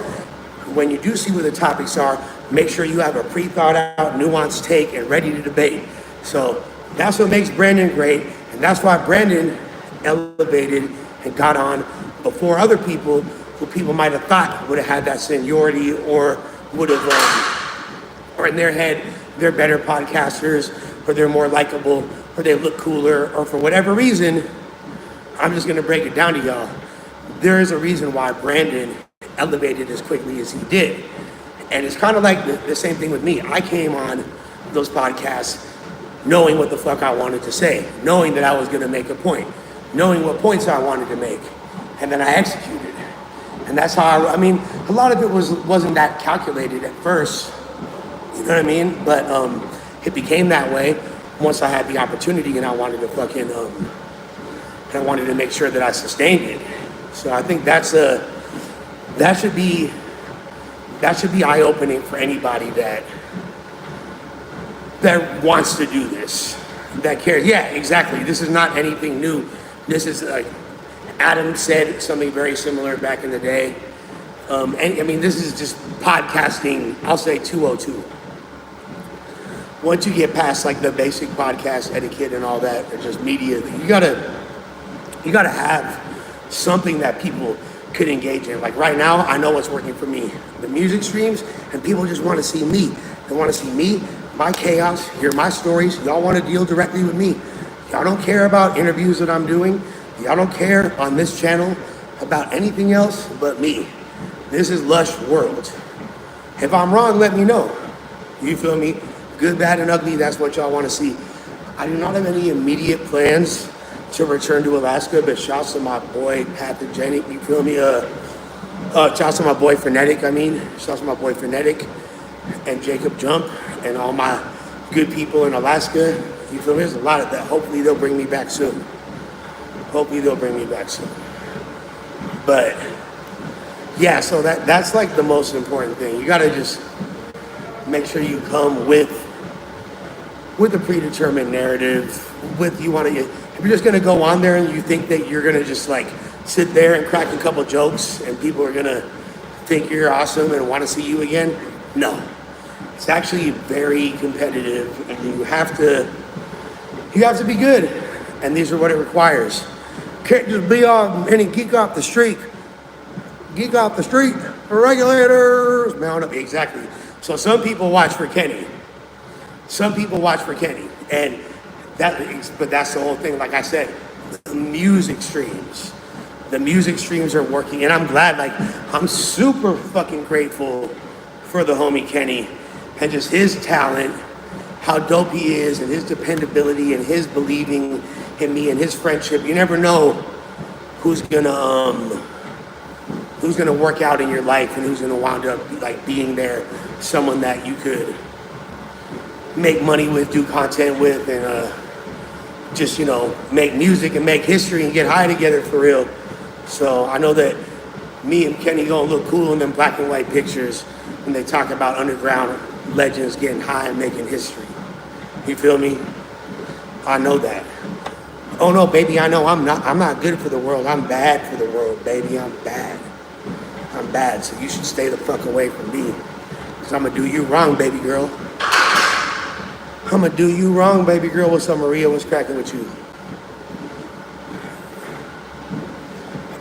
when you do see what the topics are, make sure you have a pre-thought out, nuanced take and ready to debate. So that's what makes Brandon great. And that's why Brandon elevated and got on before other people who people might have thought would have had that seniority or would have, or in their head, they're better podcasters, or they're more likable, or they look cooler, or for whatever reason. I'm just gonna break it down to y'all. There is a reason why Brandon elevated as quickly as he did. And it's kind of like the same thing with me. I came on those podcasts knowing what the fuck I wanted to say, knowing that I was gonna make a point, knowing what points I wanted to make, and then I executed. And that's how I mean, a lot of it wasn't that calculated at first, you know what I mean? But it became that way once I had the opportunity, and I wanted to fucking, and I wanted to make sure that I sustained it. So I think that should be eye-opening for anybody that wants to do this, that cares. Yeah, exactly. This is not anything new. This is like Adam said something very similar back in the day. And I mean, this is just podcasting. I'll say 202. Once you get past like the basic podcast etiquette and all that, or just media, you gotta have something that people could engage in. Like right now, I know what's working for me. The music streams, and people just want to see me. They want to see me, my chaos, hear my stories. Y'all want to deal directly with me. Y'all don't care about interviews that I'm doing. Y'all don't care on this channel about anything else but me. This is Lush World. If I'm wrong, let me know. You feel me? Good, bad, and ugly, that's what y'all want to see. I do not have any immediate plans to return to Alaska, but shouts to my boy Pathogenic, you feel me? Shouts to my boy Frenetic, Shouts to my boy Frenetic and Jacob Jump and all my good people in Alaska. You feel me? There's a lot of that. Hopefully they'll bring me back soon. But yeah, so that's like the most important thing. You gotta just make sure you come with a predetermined narrative. If you're just gonna go on there and you think that you're gonna just like sit there and crack a couple jokes and people are gonna think you're awesome and want to see you again, no. It's actually very competitive, and you have to You have to be good, and these are what it requires. Can't just be on any geek off the street. Geek off the street, regulators, mount up. Exactly. So some people watch for Kenny. Some people watch for Kenny, and but that's the whole thing. Like I said, the music streams. The music streams are working, and I'm glad. Like, I'm super fucking grateful for the homie Kenny and just his talent, how dope he is, and his dependability, and his believing in me and his friendship. You never know who's gonna work out in your life and who's gonna wind up like being there, someone that you could make money with, do content with, and just, you know, make music and make history and get high together for real. So I know that me and Kenny gonna look cool in them black and white pictures when they talk about underground legends getting high and making history. You feel me? I know that. Oh no, baby, I know I'm not good for the world. I'm bad for the world, baby. I'm bad. I'm bad, so you should stay the fuck away from me. Cause I'm gonna do you wrong, baby girl. I'm gonna do you wrong, baby girl. What's up, Maria? What's cracking with you?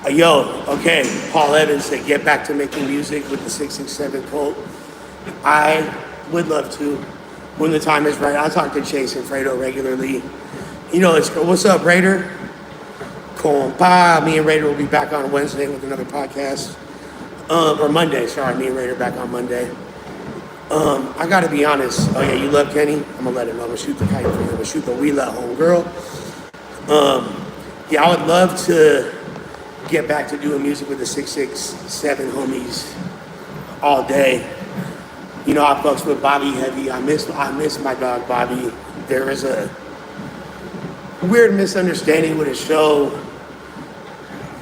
Yo, okay, Paul Evans said, get back to making music with the 667 cult. I would love to, when the time is right. I talk to Chase and Fredo regularly. You know, what's up, Raider? Compa. Me and Raider will be back on Wednesday with another podcast. Or Monday, sorry, me and Raider back on Monday. I gotta be honest. Oh yeah, you love Kenny? I'm gonna let him know. I'm gonna shoot the kite for him. I'm gonna shoot the we let home girl. Yeah, I would love to get back to doing music with the 667 homies all day. You know, I fucks with Bobby heavy. I miss my dog Bobby. There is a weird misunderstanding with his show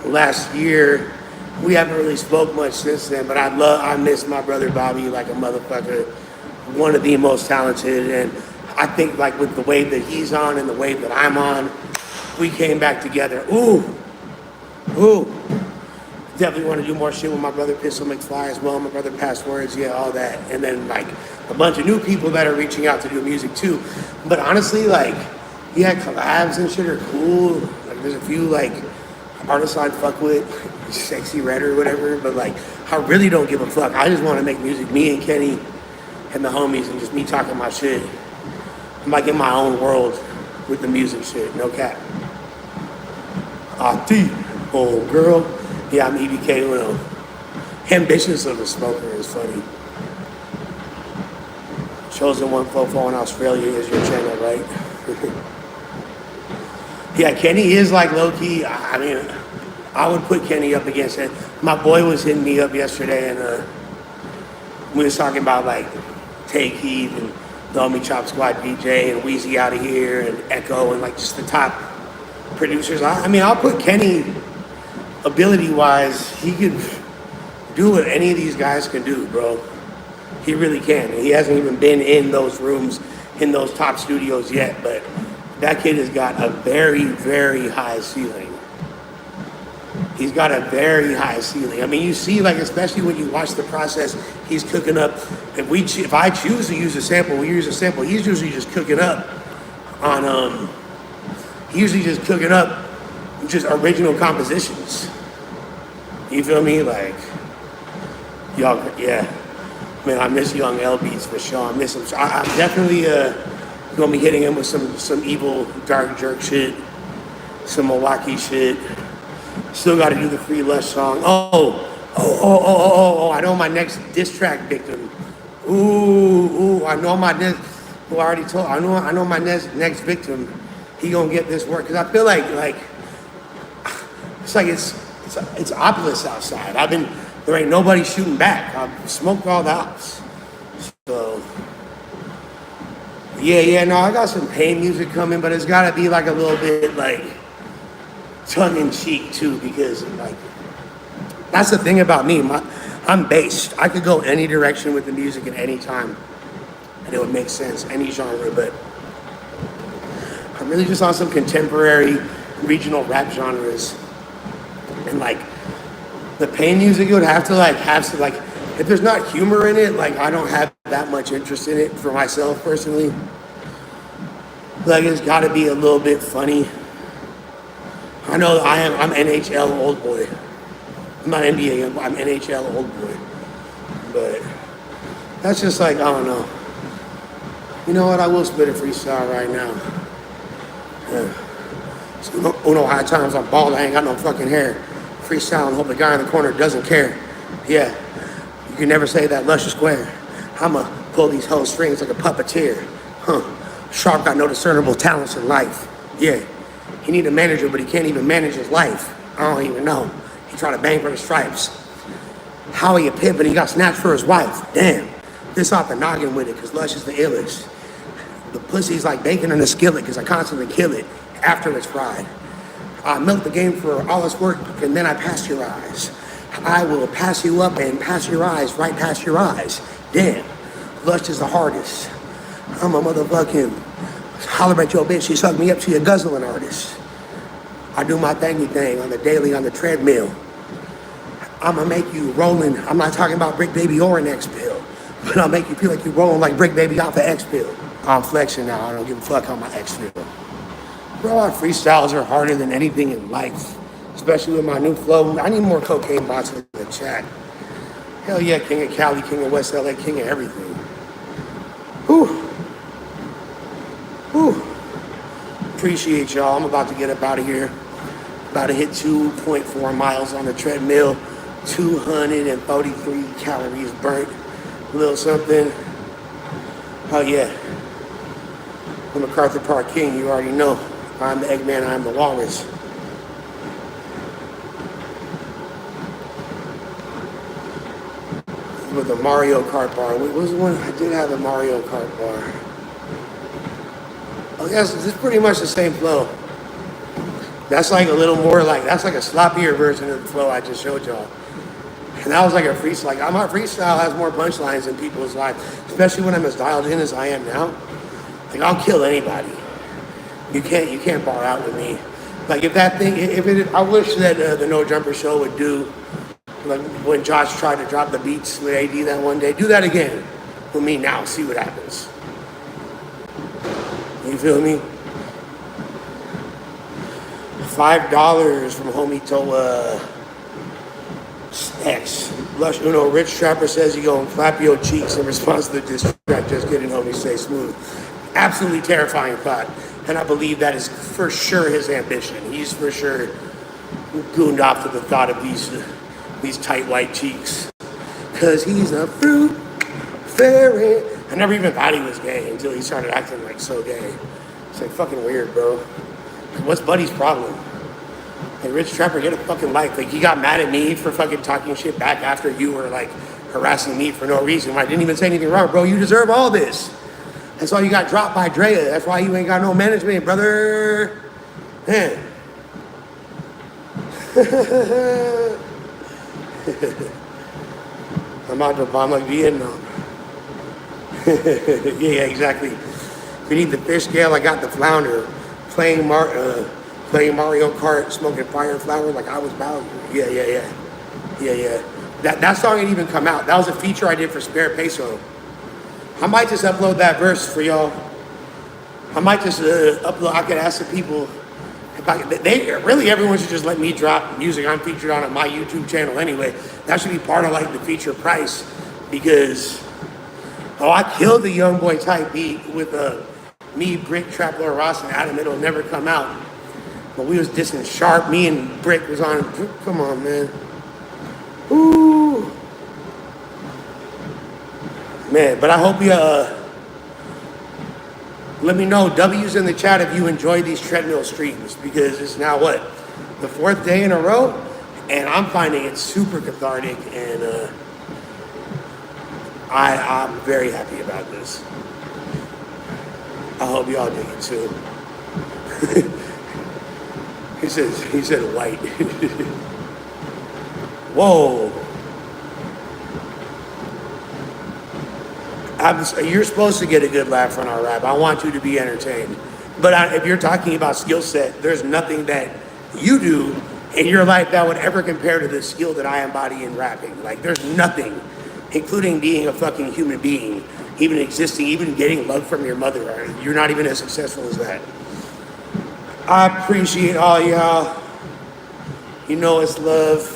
last year. We haven't really spoke much since then, but I miss my brother Bobby like a motherfucker. One of the most talented, and I think like with the wave that he's on and the wave that I'm on, we came back together. Ooh. Definitely want to do more shit with my brother Pistol McFly as well, my brother Passwords, yeah, all that. And then like a bunch of new people that are reaching out to do music too. But honestly, like, yeah, collabs and shit are cool. Like there's a few like artists I'd fuck with, Sexy Red or whatever, but like I really don't give a fuck. I just want to make music, me and Kenny and the homies, and just me talking my shit. I'm like in my own world with the music shit, no cap. Oh girl. Yeah, I'm EBK Uno. Ambitious of a smoker is funny. Chosen One Fofo in Australia is your channel, right? Yeah, Kenny is like low-key. I mean, I would put Kenny up against it. My boy was hitting me up yesterday, and we was talking about like Take Heat and the Homie Chop Squad DJ and Wheezy Out of Here and Echo and like just the top producers. I mean, I'll put Kenny, ability-wise, he could do what any of these guys can do, bro. He really can. And he hasn't even been in those rooms, in those top studios yet, but that kid has got a very, very high ceiling. He's got a very high ceiling. I mean, you see, like, especially when you watch the process, he's cooking up. If I choose to use a sample, we use a sample. He's usually just cooking up on, just original compositions. You feel me? Like, y'all, yeah. Man, I miss Young L Beats for sure. I miss him. I'm definitely gonna be hitting him with some evil dark jerk shit, some Milwaukee shit. Still got to do the free Lush song. Oh! I know my next diss track victim. I know my next. Well, I already told. I know my next victim. He gonna get this work because I feel like it's like it's opulence outside. There ain't nobody shooting back. I've smoked all the house. So yeah, no, I got some pain music coming, but it's gotta be like a little bit like tongue-in-cheek too, because like that's the thing about me. I'm based. I could go any direction with the music at any time and it would make sense, any genre, but I'm really just on some contemporary regional rap genres. And like the pain music, it would have to if there's not humor in it, like I don't have that much interest in it for myself personally. Like it's got to be a little bit funny. I know I'm NHL old boy. I'm not NBA, I'm NHL old boy. But that's just like, I don't know. You know what? I will spit a freestyle right now. Yeah. So, high times I'm bald, I ain't got no fucking hair. Freestyle and hope the guy in the corner doesn't care. Yeah. You can never say that Lush is square. I'ma pull these whole strings like a puppeteer. Sharp got no discernible talents in life. Yeah. He need a manager, but he can't even manage his life. I don't even know. He tried to bang for his stripes. How he a pimp and he got snatched for his wife. Damn. This off the noggin with it, cause Lush is the illest. The pussy's like bacon in a skillet, cause I constantly kill it after it's fried. I milk the game for all its work, and then I pasteurize. I will pass you up and pass your eyes right past your eyes. Damn. Lush is the hardest. I'm a motherfucking holler at your bitch, she sucked me up, she a guzzling artist. I do my thingy thing on the daily on the treadmill. I'ma make you rolling. I'm not talking about Brick Baby or an X pill, but I'll make you feel like you're rolling like Brick Baby off an X pill. I'm flexing now, I don't give a fuck how my X feel. Bro, our freestyles are harder than anything in life, especially with my new flow. I need more cocaine bots in the chat. Hell yeah, king of Cali, king of West LA, king of everything. Whew. Whew. Appreciate y'all. I'm about to get up out of here. About to hit 2.4 miles on the treadmill. 243 calories burnt. A little something. Oh yeah. I'm MacArthur Park King, you already know. I'm the Eggman, I'm the Walrus. With the Mario Kart bar. What was the one? I did have a Mario Kart bar. Oh yes, it's pretty much the same flow. That's like a little more like, that's like a sloppier version of the flow I just showed y'all. And that was like a freestyle. Like my freestyle has more punchlines than people's lives, especially when I'm as dialed in as I am now. Like I'll kill anybody. You can't bar out with me. Like if that thing, I wish that the No Jumper show would do, like when Josh tried to drop the beats with AD that one day, do that again with me now, see what happens. You feel me? $5 from homie to X. Lush Uno, Rich Trapper says you gonna clap your cheeks in response to the diss track. Just kidding, homie, stay smooth. Absolutely terrifying thought. And I believe that is for sure his ambition. He's for sure gooned off to the thought of these tight white cheeks. Cause he's a fruit fairy. I never even thought he was gay until he started acting like so gay. It's like fucking weird, bro. What's Buddy's problem? Hey, Rich Trapper, get a fucking life. Like, he got mad at me for fucking talking shit back after you were, like, harassing me for no reason. I didn't even say anything wrong. Bro, you deserve all this. That's why you got dropped by Drea. That's why you ain't got no management, brother. Man. I'm out to bomb like Vietnam. Yeah, exactly. If you need the fish scale, I got the flounder. Playing Mario Kart, smoking fire flower like I was Bowser. Yeah. That song didn't even come out. That was a feature I did for Spare Peso. I might just upload that verse for y'all. I might just upload. I could ask the people. Really, everyone should just let me drop music I'm featured on my YouTube channel anyway. That should be part of like the feature price because I killed the Young Boy type beat with me, Brick, Trapper, Ross, and Adam. It'll never come out. But we was dissing Sharp. Me and Brick was on. Come on, man. Ooh. Man, but I hope you let me know W's in the chat if you enjoy these treadmill streams because it's now what? The 4th day in a row? And I'm finding it super cathartic and I'm very happy about this. I hope y'all dig it too. He said white. Whoa. You're supposed to get a good laugh on our rap. I want you to be entertained. But if you're talking about skill set, there's nothing that you do in your life that would ever compare to the skill that I embody in rapping. Like, there's nothing, including being a fucking human being, even existing, even getting love from your mother. You're not even as successful as that. I appreciate all y'all. You know it's love.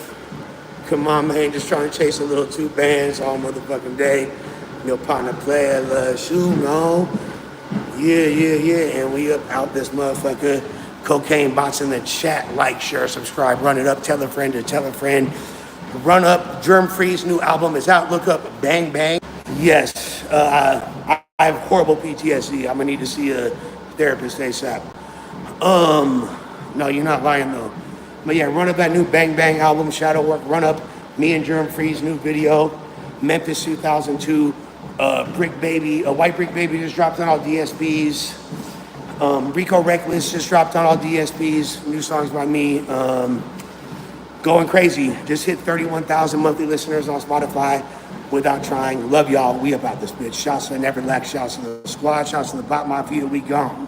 Come on, man, just trying to chase a little 2 bands all motherfucking day. Your partner player, Lush One. Yeah. And we up out this motherfucker. Cocaine bots in the chat. Like, share, subscribe, run it up. Tell a friend to tell a friend. Run up. Germ Free's new album is out. Look up Bang Bang. Yes, I have horrible PTSD. I'm gonna need to see a therapist ASAP. No, you're not lying though. But yeah, run up that new Bang Bang album, Shadow Work. Run up me and Germ Free's new video, Memphis 2002. Brick Baby, White Brick Baby just dropped on all DSPs. Rico Reckless just dropped on all DSPs. New songs by me. Going crazy. Just hit 31,000 monthly listeners on Spotify without trying. Love y'all. We about this bitch. Shouts to the Neverlack. Shouts to the squad. Shouts to the Bot Mafia. We gone.